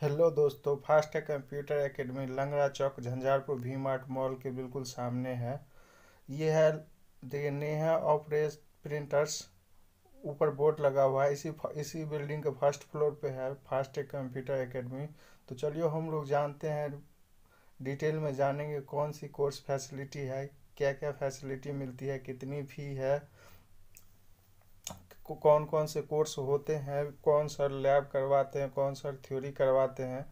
Hello दोस्तों, fast computer academy लंगड़ा चौक Jhanjharpur we mart mall के बिल्कुल सामने है। ये है नेहा ऑपरेट प्रिंटर्स, ऊपर बोर्ड लगा हुआ है। इसी बिल्डिंग के फर्स्ट फ्लोर पे है फास्ट कंप्यूटर एकेडमी। तो चलिए हम लोग जानते हैं, डिटेल में जानेंगे कौन सी कोर्स फैसिलिटी है, क्या क्या फैसिलिटी मिलती है, कितनी फ़ी है, कौन कौन से कोर्स होते हैं, कौन सर लैब करवाते हैं, कौन सर थ्योरी करवाते हैं,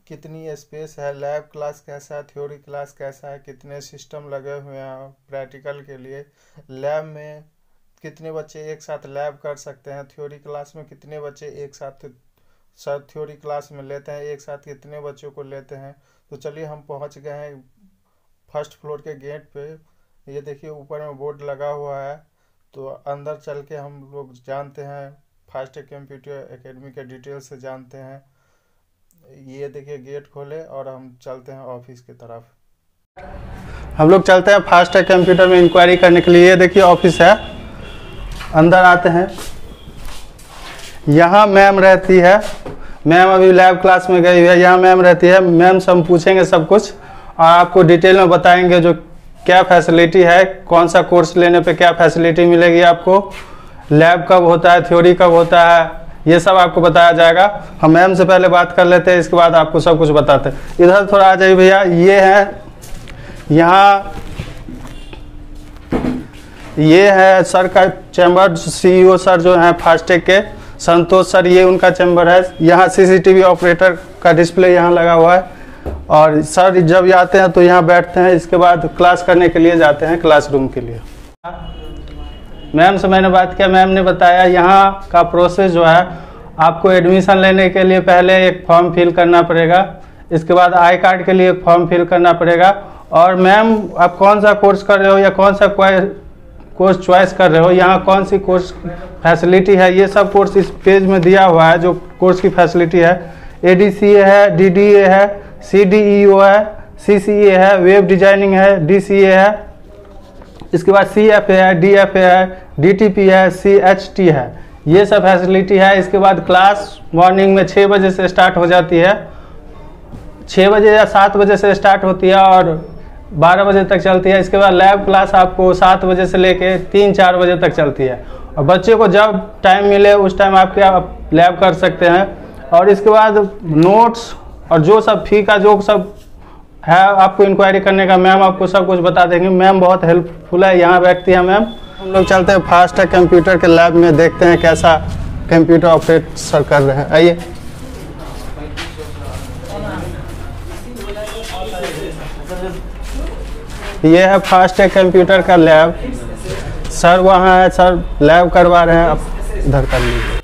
कितनी स्पेस है, लैब क्लास कैसा है, थ्योरी क्लास कैसा है, कितने सिस्टम लगे हुए हैं प्रैक्टिकल के लिए, लैब में कितने बच्चे एक साथ लैब कर सकते हैं, थ्योरी क्लास में कितने बच्चे एक साथ सर थ्योरी क्लास में लेते हैं, एक साथ कितने बच्चों को लेते हैं। तो चलिए हम पहुंच गए हैं फर्स्ट फ्लोर के गेट पे। ये देखिए ऊपर में बोर्ड लगा हुआ है, तो अंदर चल के हम लोग जानते हैं, फास्ट कंप्यूटर एकेडमी के डिटेल से जानते हैं। ये देखिए गेट खोले और हम चलते हैं ऑफिस की तरफ। हम लोग चलते हैं फास्ट कंप्यूटर में इंक्वायरी करने के लिए। ये देखिए ऑफिस है, अंदर आते हैं। यहाँ मैम रहती है, मैम अभी लैब क्लास में गई हुई है। यहाँ मैम रहती है, मैम से हम पूछेंगे सब कुछ और आपको डिटेल में बताएंगे जो क्या फैसिलिटी है, कौन सा कोर्स लेने पे क्या फैसिलिटी मिलेगी आपको, लैब कब होता है, थ्योरी कब होता है, ये सब आपको बताया जाएगा। हम मैम से पहले बात कर लेते हैं, इसके बाद आपको सब कुछ बताते हैं। इधर थोड़ा आ जाइए भैया। ये है, यहाँ ये है सर का चैम्बर, सीईओ सर जो हैं फास्टेक के, संतोष सर, ये उनका चैम्बर है। यहाँ सीसीटीवी ऑपरेटर का डिस्प्ले यहाँ लगा हुआ है और सर जब आते हैं तो यहाँ बैठते हैं, इसके बाद क्लास करने के लिए जाते हैं क्लासरूम के लिए। मैम से मैंने बात किया, मैम ने बताया यहाँ का प्रोसेस जो है, आपको एडमिशन लेने के लिए पहले एक फॉर्म फिल करना पड़ेगा, इसके बाद आई कार्ड के लिए एक फॉर्म फिल करना पड़ेगा। और मैम आप कौन सा कोर्स कर रहे हो या कौन सा कोर्स चॉइस कर रहे हो, यहाँ कौन सी कोर्स फैसिलिटी है, ये सब कोर्स इस पेज में दिया हुआ है। जो कोर्स की फैसिलिटी है, ADCA है, DDA है, CDEO है, CCA है, वेब डिजाइनिंग है, DCA है, इसके बाद CFA है, DFA है, DTP है, CHT है, ये सब फैसिलिटी है। इसके बाद क्लास मॉर्निंग में 6 बजे से स्टार्ट हो जाती है, 6 बजे या 7 बजे से स्टार्ट होती है और 12 बजे तक चलती है। इसके बाद लैब क्लास आपको 7 बजे से लेके 3-4 बजे तक चलती है और बच्चे को जब टाइम मिले उस टाइम आप लैब कर सकते हैं। और इसके बाद नोट्स और जो सब फी का जो सब है आपको इंक्वायरी करने का, मैम आपको सब कुछ बता देंगे। मैम बहुत हेल्पफुल है, यहाँ बैठती है मैम। हम लोग चलते हैं फास्ट कंप्यूटर के लैब में, देखते हैं कैसा कंप्यूटर ऑपरेट सर कर रहे हैं। आइए। ये है फास्ट कंप्यूटर का लैब, सर वहाँ है, सर लैब करवा रहे हैं, आप इधर कर लीजिए।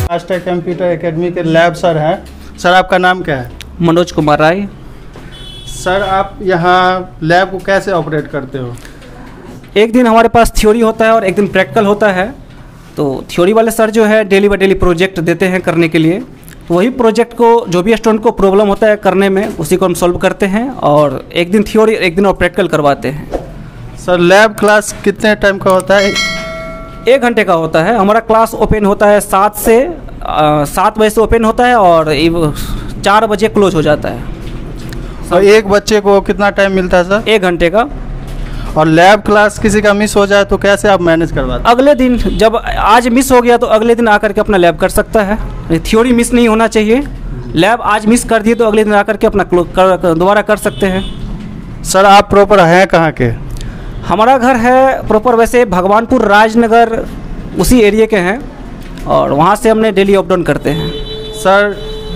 फास्ट कंप्यूटर एकेडमी के लैब सर हैं। सर आपका नाम क्या है? मनोज कुमार राय। सर आप यहाँ लैब को कैसे ऑपरेट करते हो? एक दिन हमारे पास थ्योरी होता है और एक दिन प्रैक्टिकल होता है। तो थ्योरी वाले सर जो है डेली बाय डेली प्रोजेक्ट देते हैं करने के लिए, तो वही प्रोजेक्ट को जो भी स्टूडेंट को प्रॉब्लम होता है करने में, उसी को हम सॉल्व करते हैं और एक दिन थ्योरी एक दिन और प्रैक्टिकल करवाते हैं। सर लैब क्लास कितने टाइम का होता है? 1 घंटे का होता है। हमारा क्लास ओपन होता है 7 बजे से ओपन होता है और 4 बजे क्लोज हो जाता है। और एक बच्चे को कितना टाइम मिलता है सर? 1 घंटे का। और लैब क्लास किसी का मिस हो जाए तो कैसे आप मैनेज करवाते हैं? अगले दिन, जब आज मिस हो गया तो अगले दिन आकर के अपना लैब कर सकता है। थ्योरी मिस नहीं होना चाहिए लैब आज मिस कर दिए तो अगले दिन आकर के अपना दोबारा कर सकते हैं। सर आप प्रॉपर हैं कहाँ के? हमारा घर है प्रॉपर वैसे भगवानपुर राजनगर उसी एरिया के हैं और वहाँ से हमने डेली अप डाउन करते हैं। सर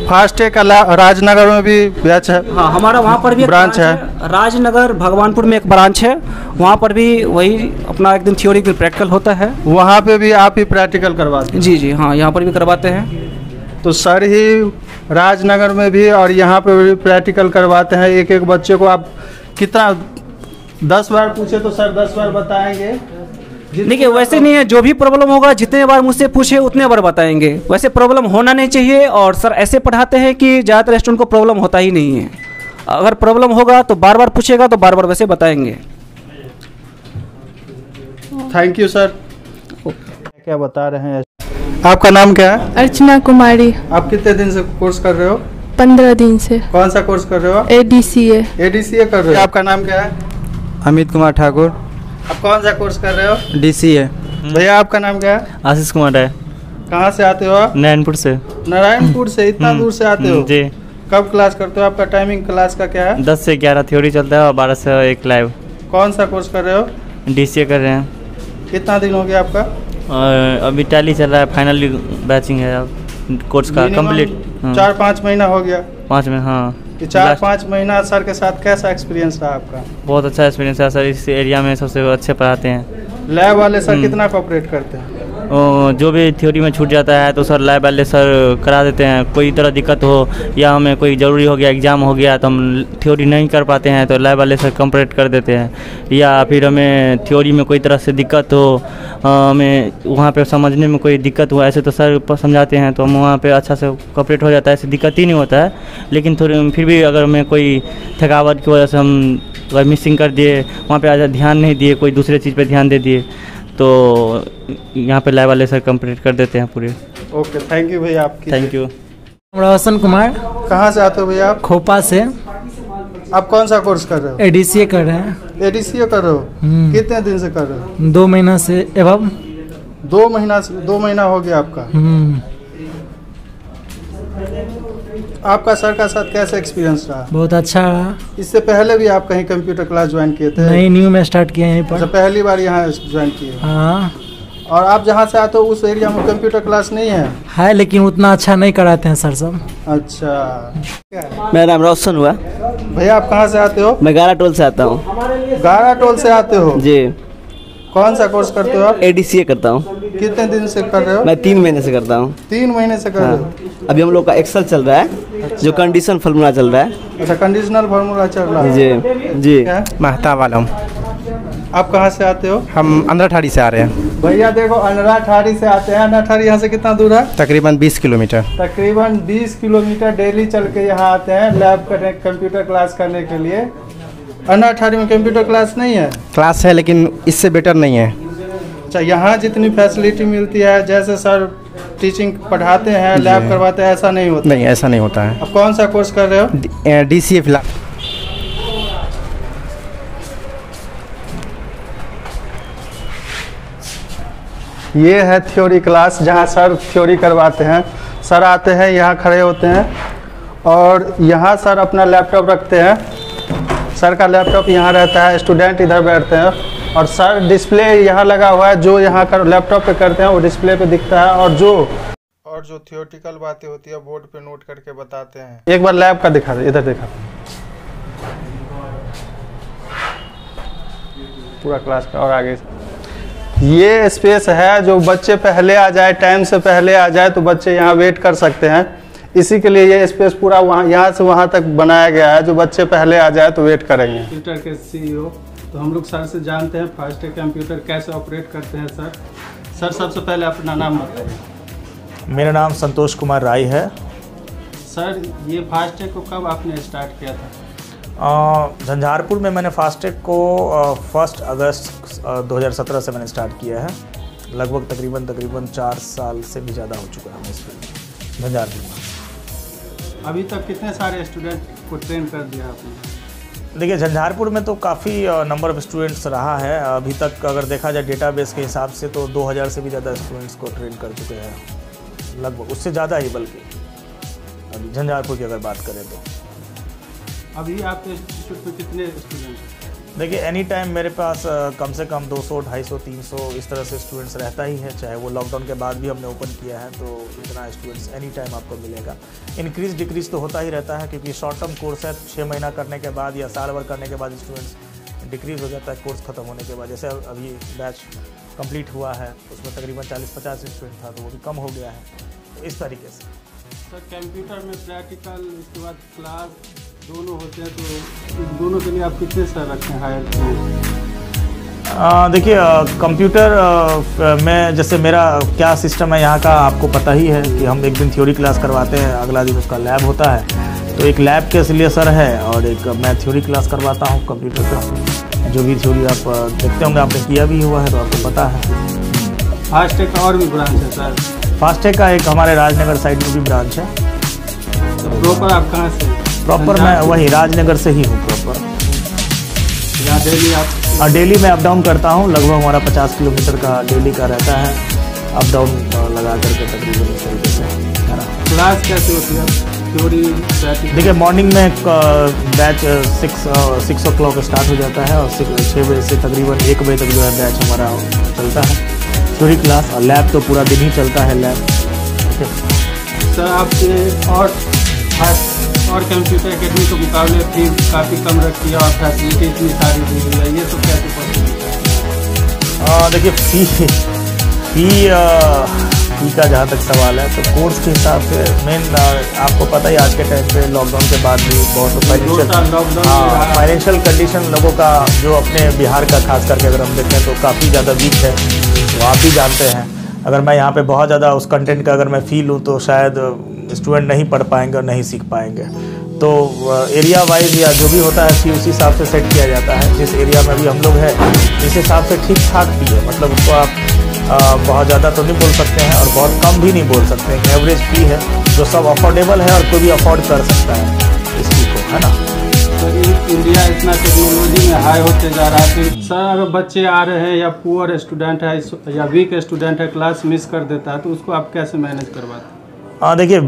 फास्टैग का राजनगर में भी बैच है? हाँ, हमारा वहाँ पर भी ब्रांच है। राजनगर भगवानपुर में एक ब्रांच है, वहाँ पर भी वही अपना एक दिन थ्योरी की प्रैक्टिकल होता है। वहाँ पे भी आप ही प्रैक्टिकल करवाते हैं? जी जी हाँ, यहाँ पर भी करवाते हैं। तो सर ही राजनगर में भी और यहाँ पे भी प्रैक्टिकल करवाते हैं। एक एक बच्चे को आप कितना 10 बार पूछे तो सर 10 बार बताएंगे? देखिए वैसे नहीं है, जो भी प्रॉब्लम होगा जितने बार मुझसे पूछे उतने बार बताएंगे। वैसे प्रॉब्लम होना नहीं चाहिए और सर ऐसे पढ़ाते हैं कि ज़्यादातर स्टूडेंट को प्रॉब्लम होता ही नहीं है। अगर प्रॉब्लम होगा तो बार बार पूछेगा तो बार बार वैसे बताएंगे। Thank you sir. क्या बता रहे हैं? आपका नाम क्या है? अर्चना कुमारी। आप कितने दिन से कोर्स कर रहे हो? 15 दिन से। कौन सा कोर्स कर रहे हो? ADCA। ADCA कर रहे हो? आपका नाम क्या है? अमित कुमार ठाकुर। आप कौन सा कोर्स कर रहे हो? DCA। भैया आपका नाम क्या है? आशीष कुमार है। कहाँ से आते हो आप? नारायणपुर से। नारायणपुर से इतना दूर से आते हो? जी। कब क्लास करते हो? आपका टाइमिंग क्लास का क्या है? 10 से 11 थ्योरी चलता है और 12 से 1 लाइव। कौन सा कोर्स कर रहे हो? DCA कर रहे हैं। कितना दिन हो गया आपका? और अभी टैली चल रहा है, फाइनल बैचिंग है अब कोर्स का कंप्लीट। 4-5 महीना हो गया? 5 में हाँ। 4-5 महीना सर के साथ कैसा एक्सपीरियंस रहा आपका? बहुत अच्छा एक्सपीरियंस है सर, इस एरिया में सबसे अच्छे पढ़ाते हैं। लैब वाले सर कितना कोऑपरेट करते हैं? जो भी थ्योरी में छूट जाता है तो सर लैब वाले सर करा देते हैं। कोई तरह दिक्कत हो या हमें कोई ज़रूरी हो गया, एग्ज़ाम हो गया तो हम थ्योरी नहीं कर पाते हैं तो लैब वाले सर कंप्लीट कर देते हैं। या फिर हमें थ्योरी में कोई तरह से दिक्कत हो, हमें वहाँ पे समझने में कोई दिक्कत हो, ऐसे तो सर समझाते हैं तो हम वहाँ पे अच्छा से कंप्लीट हो जाता है, ऐसे दिक्कत ही नहीं होता है। लेकिन थोड़ी फिर भी अगर हमें कोई थकावट की वजह से हम अगर मिसिंग कर दिए, वहाँ पे आज ध्यान नहीं दिए, कोई दूसरे चीज़ पे ध्यान दे दिए तो यहाँ पे लैब वाले सर कंप्लीट कर देते हैं पूरे। ओके, थैंक यू भैया आपकी। Thank you. रोशन कुमार। कहाँ से आते हो भैया आप? खोपा से। आप कौन सा कोर्स कर रहे हो? ADCA कर रहे हैं। ADCA कर रहे हो? कितने दिन से कर रहे हो? 2 महीना से एवं 2 महीना हो गया आपका? आपका सर का साथ कैसा एक्सपीरियंस रहा? बहुत अच्छा रहा। इससे पहले भी आप कहीं कंप्यूटर क्लास ज्वाइन किए थे? नहीं, न्यू में स्टार्ट किया यहीं पर। अच्छा, पहली बार यहाँ ज्वाइन किए? हाँ। और आप जहाँ से आते हो उस एरिया में कंप्यूटर क्लास नहीं है? लेकिन उतना अच्छा नहीं कराते हैं सर सब। अच्छा, मेरा नाम रोशन हुआ। भैया आप कहाँ से आते हो? मैं गारा टोल से आता हूँ। गारा टोल से आते हो जी। कौन सा कोर्स करते हो आप? ADCA करता हूँ। कितने दिन से कर रहे हो? मैं 3 महीने से करता हूँ। 3 महीने से कर रहे हो? अभी हम लोग का एक्सेल चल रहा है, जो कंडीशन फार्मूला चल रहा है। अच्छा, कंडीशनल फार्मूला चल रहा है। जी जी। महताब आलम। आप कहाँ से आते हो? हम अंदरठाड़ी से आ रहे हैं। भैया देखो, अंदरठाड़ी से आते हैं। अंदरठाड़ी यहाँ से कितना दूर है? तकरीबन 20 किलोमीटर। तकरीबन 20 किलोमीटर डेली चल के यहाँ आते हैं लैब करने, कंप्यूटर क्लास करने के लिए। अंदरठाड़ी में कंप्यूटर क्लास नहीं है? क्लास है लेकिन इससे बेटर नहीं है। अच्छा, यहाँ जितनी फैसिलिटी मिलती है, जैसे सर टीचिंग पढ़ाते हैं, लैब करवाते हैं, ऐसा नहीं होता? नहीं, ऐसा नहीं होता है। अब कौन सा कोर्स कर रहे हो? DCA फिलहाल। ये है थ्योरी क्लास जहाँ सर थ्योरी करवाते हैं। सर आते हैं, यहाँ खड़े होते हैं और यहाँ सर अपना लैपटॉप रखते हैं। सर का लैपटॉप यहाँ रहता है, स्टूडेंट इधर बैठते हैं और सर डिस्प्ले यहाँ लगा हुआ है। जो यहाँ कर लैपटॉप पे करते हैं वो डिस्प्ले पे दिखता है और जो थियोरेटिकल बातें होती है बोर्ड पे नोट करके बताते हैं। एक बार लैब का दिखा दे, इधर दिखा पूरा क्लास का। और आगे ये स्पेस है, जो बच्चे पहले आ जाए, टाइम से पहले आ जाए तो बच्चे यहाँ वेट कर सकते हैं। इसी के लिए ये स्पेस पूरा वहाँ, यहाँ से वहाँ तक बनाया गया है। जो बच्चे पहले आ जाए तो वेट करेंगे। कंप्यूटर के CEO तो हम लोग सर से जानते हैं फास्टैग कंप्यूटर कैसे ऑपरेट करते हैं। सर सबसे पहले अपना नाम बताइए। मेरा नाम संतोष कुमार राय है। सर ये फास्टैग को कब आपने स्टार्ट किया था? झंझारपुर में मैंने फास्टैग को 1 अगस्त 2017 से मैंने स्टार्ट किया है। लगभग तकरीबन 4 साल से भी ज़्यादा हो चुका है इस फील्ड में झंझारपुर में। अभी तक कितने सारे स्टूडेंट को ट्रेन कर दिया आपने? देखिए, झंझारपुर में तो काफ़ी नंबर ऑफ़ स्टूडेंट्स रहा है। अभी तक अगर देखा जाए डेटाबेस के हिसाब से तो 2000 से भी ज़्यादा स्टूडेंट्स को ट्रेन कर चुके हैं, लगभग उससे ज़्यादा ही बल्कि। अभी झंझारपुर की अगर बात करें तो। अभी आपके इंस्टीट्यूट में कितने स्टूडेंट हैं? देखिए एनी टाइम मेरे पास कम से कम 200, 250, 300 इस तरह से स्टूडेंट्स रहता ही है। चाहे वो लॉकडाउन के बाद भी हमने ओपन किया है तो इतना स्टूडेंट्स एनी टाइम आपको मिलेगा। इंक्रीज डिक्रीज तो होता ही रहता है क्योंकि शॉर्ट टर्म कोर्स है, 6 महीना करने के बाद या साल भर करने के बाद स्टूडेंट्स डिक्रीज हो जाता है कोर्स ख़त्म होने के बाद। जैसे अभी बैच कंप्लीट हुआ है उसमें तकरीबन 40-50 स्टूडेंट था तो वो भी कम हो गया है, तो इस तरीके से। सर कंप्यूटर में प्रैक्टिकल उसके बाद क्लास दोनों होते हैं, तो इन दोनों के लिए आप कितने सर रखे हैं हायर? देखिए कंप्यूटर में जैसे मेरा क्या सिस्टम है यहाँ का आपको पता ही है कि हम एक दिन थ्योरी क्लास करवाते हैं, अगला दिन उसका लैब होता है। तो एक लैब के लिए सर है और एक मैं थ्योरी क्लास करवाता हूँ कंप्यूटर का। जो भी थ्योरी आप देखते होंगे, आपने किया भी हुआ है तो आपको पता है। फास्टेक का और भी ब्रांच है सर? फास्टेक का एक हमारे राजनगर साइड में भी ब्रांच है। तो प्रॉपर आप कहाँ से? प्रॉपर मैं वही राजनगर से ही हूँ प्रॉपर। यहाँ डेली आप? डेली मैं अप डाउन करता हूँ, लगभग हमारा 50 किलोमीटर का डेली का रहता है अप डाउन लगा करके तकरीबन इस तरीके से, है ना। क्लास कैसे होती है थ्योरी प्रैक्टिकल? देखिए मॉर्निंग में बैच 6 o'clock स्टार्ट हो जाता है और 6 बजे से तकरीबन 1 बजे तक जो है बैच हमारा चलता है थ्योरी क्लास, और लैब तो पूरा दिन ही चलता है लैब। सर आपके और कंप्यूटर एकेडमी के मुकाबले फीस काफ़ी कम रखी है और फैसिलिटी इतनी सारी दी हुई है, ये सब कैसे पॉसिबल है? देखिए फी का जहाँ तक सवाल है तो कोर्स के हिसाब से मेन आपको पता ही आज के टाइम पे लॉकडाउन के बाद भी बहुत फाइनेंशियल कंडीशन लोगों का जो अपने बिहार का खास करके अगर हम देखें तो काफ़ी ज़्यादा वीक है, तो आप भी जानते हैं। अगर मैं यहाँ पे बहुत ज़्यादा उस कंटेंट का अगर मैं फी लूँ तो शायद स्टूडेंट नहीं पढ़ पाएंगे और नहीं सीख पाएंगे। तो एरिया वाइज या जो भी होता है फी उसी हिसाब से सेट किया जाता है। जिस एरिया में भी हम लोग हैं इस हिसाब से ठीक ठाक फी है, मतलब उसको आप बहुत ज़्यादा तो नहीं बोल सकते हैं और बहुत कम भी नहीं बोल सकते हैं। एवरेज फी है जो सब अफोर्डेबल है और कोई भी अफोर्ड कर सकता है इस फी को, है ना। तो इंडिया इतना टेक्नोलॉजी में हाई होते जा रहा है, तो सर अगर बच्चे आ रहे हैं या पुअर स्टूडेंट है या वीक स्टूडेंट है, क्लास मिस कर देता है, तो उसको आप कैसे मैनेज करवाते हैं? देखिए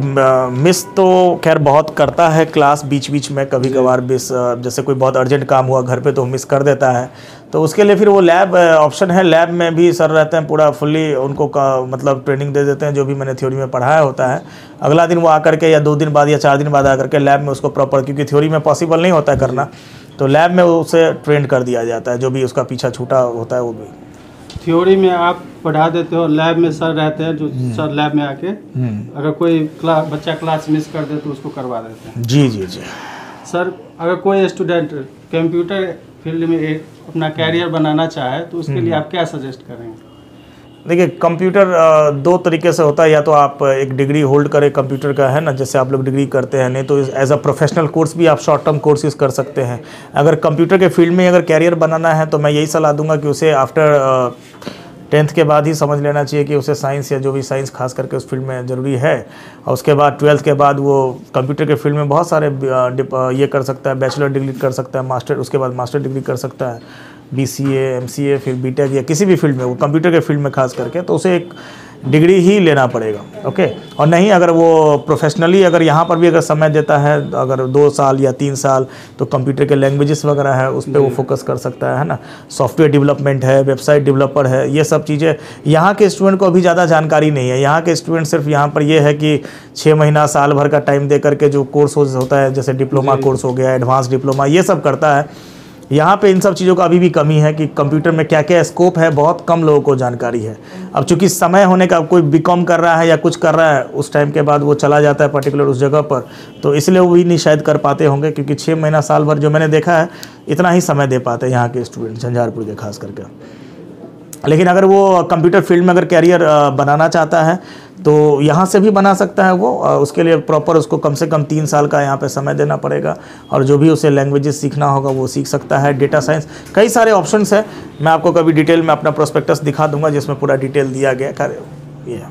मिस तो खैर बहुत करता है क्लास बीच बीच में, कभी कभार मिस, जैसे कोई बहुत अर्जेंट काम हुआ घर पे तो मिस कर देता है। तो उसके लिए फिर वो लैब ऑप्शन है, लैब में भी सर रहते हैं पूरा फुल्ली, उनको मतलब ट्रेनिंग दे देते हैं जो भी मैंने थ्योरी में पढ़ाया होता है। अगला दिन वो आकर के या 2 दिन बाद या 4 दिन बाद आकर के लैब में उसको प्रॉपर, क्योंकि थ्योरी में पॉसिबल नहीं होता है करना, तो लैब में उसे ट्रेन कर दिया जाता है जो भी उसका पीछा छूटा होता है वो भी। थ्योरी में आप पढ़ा देते हो, लैब में सर रहते हैं जो सर लैब में आके अगर कोई बच्चा क्लास मिस कर दे तो उसको करवा देते हैं। जी जी जी सर, अगर कोई स्टूडेंट कंप्यूटर फील्ड में एक अपना कैरियर बनाना चाहे तो उसके लिए आप क्या सजेस्ट करेंगे? देखिए कंप्यूटर 2 तरीके से होता है, या तो आप एक डिग्री होल्ड करें कंप्यूटर का, है ना, जैसे आप लोग डिग्री करते हैं, नहीं तो एज अ प्रोफेशनल कोर्स भी आप शॉर्ट टर्म कोर्सेज कर सकते हैं। अगर कंप्यूटर के फील्ड में अगर कैरियर बनाना है तो मैं यही सलाह दूंगा कि उसे आफ्टर 10th के बाद ही समझ लेना चाहिए कि उसे साइंस या जो भी साइंस खास करके उस फील्ड में ज़रूरी है, और उसके बाद 12th के बाद वो कंप्यूटर के फील्ड में बहुत सारे ये कर सकता है, बैचलर डिग्री कर सकता है, मास्टर, उसके बाद मास्टर डिग्री कर सकता है, BCA MCA फिर BTech या किसी भी फील्ड में, वो कंप्यूटर के फील्ड में खास करके, तो उसे एक डिग्री ही लेना पड़ेगा। ओके, और नहीं अगर वो प्रोफेशनली अगर यहाँ पर भी अगर समय देता है, अगर 2 साल या 3 साल, तो कंप्यूटर के लैंग्वेजेस वगैरह है उस पर वो फोकस कर सकता है ना। सॉफ्टवेयर डेवलपमेंट है, वेबसाइट डेवलपर है, ये सब चीज़ें यहाँ के स्टूडेंट को अभी ज़्यादा जानकारी नहीं है। यहाँ के स्टूडेंट सिर्फ यहाँ पर ये है कि 6 महीना साल भर का टाइम दे करके जो कोर्स होता है, जैसे डिप्लोमा कोर्स हो गया, एडवांस डिप्लोमा, ये सब करता है। यहाँ पे इन सब चीज़ों का अभी भी कमी है कि कंप्यूटर में क्या क्या स्कोप है, बहुत कम लोगों को जानकारी है। अब चूंकि समय होने का, कोई बीकॉम कर रहा है या कुछ कर रहा है, उस टाइम के बाद वो चला जाता है पर्टिकुलर उस जगह पर, तो इसलिए वो भी नहीं शायद कर पाते होंगे, क्योंकि 6 महीना साल भर जो मैंने देखा है इतना ही समय दे पाते हैं यहाँ के स्टूडेंट झंझारपुर के खास करके। लेकिन अगर वो कंप्यूटर फील्ड में अगर कैरियर बनाना चाहता है तो यहाँ से भी बना सकता है वो, उसके लिए प्रॉपर उसको कम से कम 3 साल का यहाँ पे समय देना पड़ेगा, और जो भी उसे लैंग्वेजेस सीखना होगा वो सीख सकता है। डेटा साइंस, कई सारे ऑप्शंस हैं, मैं आपको कभी डिटेल में अपना प्रोस्पेक्टस दिखा दूंगा जिसमें पूरा डिटेल दिया गया ये।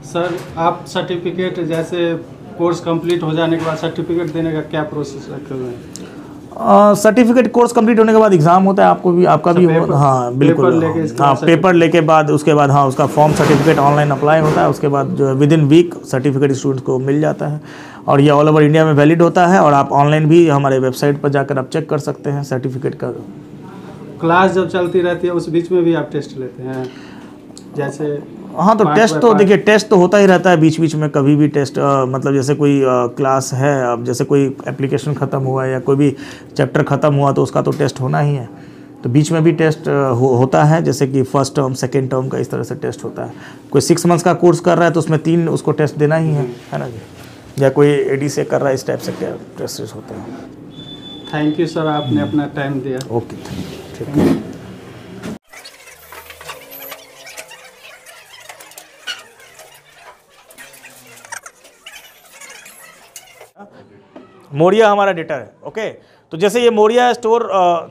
सर आप सर्टिफिकेट, जैसे कोर्स कंप्लीट हो जाने के बाद सर्टिफिकेट देने का क्या प्रोसेस रखे हुए हैं? सर्टिफिकेट कोर्स कंप्लीट होने के बाद एग्ज़ाम होता है, आपको भी आपका भी पेपर- हाँ बिल्कुल, पेपर लेके इसके हाँ बाद पेपर लेके बाद उसके बाद हाँ उसका फॉर्म सर्टिफिकेट ऑनलाइन अप्लाई होता है, उसके बाद जो है within week certificate students को मिल जाता है और ये ऑल ओवर इंडिया में वैलिड होता है और आप ऑनलाइन भी हमारे वेबसाइट पर जाकर आप चेक कर सकते हैं सर्टिफिकेट का। क्लास जब चलती रहती है उस बीच में भी आप टेस्ट लेते हैं जैसे? हाँ तो 5 टेस्ट बाय तो 5 देखिए टेस्ट तो होता ही रहता है बीच बीच में, कभी भी टेस्ट मतलब जैसे कोई क्लास है, अब जैसे कोई एप्लीकेशन ख़त्म हुआ या कोई भी चैप्टर ख़त्म हुआ तो उसका तो टेस्ट होना ही है, तो बीच में भी टेस्ट होता है, जैसे कि फर्स्ट टर्म सेकेंड टर्म का इस तरह से टेस्ट होता है। कोई 6 मंथ्स का कोर्स कर रहा है तो उसमें 3 उसको टेस्ट देना ही है ना जी, या कोई एडी से कर रहा है इस टाइप से टेस्ट होते हैं। थैंक यू सर, आपने अपना टाइम दिया। ओके ठीक है। मोरिया हमारा डेटर है, ओके। तो जैसे ये मोरिया स्टोर,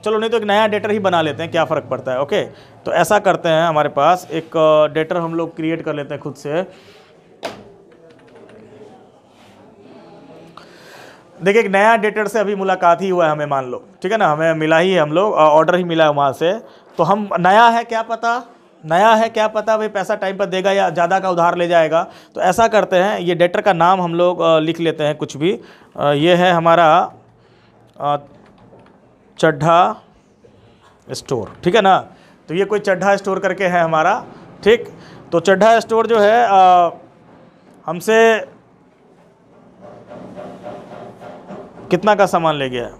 चलो नहीं तो एक नया डेटर ही बना लेते हैं, क्या फ़र्क पड़ता है, ओके। तो ऐसा करते हैं, हमारे पास एक डेटर हम लोग क्रिएट कर लेते हैं खुद से। देखिए एक नया डेटर से अभी मुलाकात ही हुआ है हमें, मान लो, ठीक है ना, हमें मिला ही है, हम लोग ऑर्डर ही मिला है वहाँ से, तो हम नया है क्या पता, नया है क्या पता भाई पैसा टाइम पर देगा या ज़्यादा का उधार ले जाएगा। तो ऐसा करते हैं, ये डेटर का नाम हम लोग लिख लेते हैं कुछ भी, ये है हमारा चड्ढा स्टोर, ठीक है ना। तो ये कोई चड्ढा स्टोर करके है हमारा, ठीक। तो चड्ढा स्टोर जो है हमसे कितना का सामान ले गया है,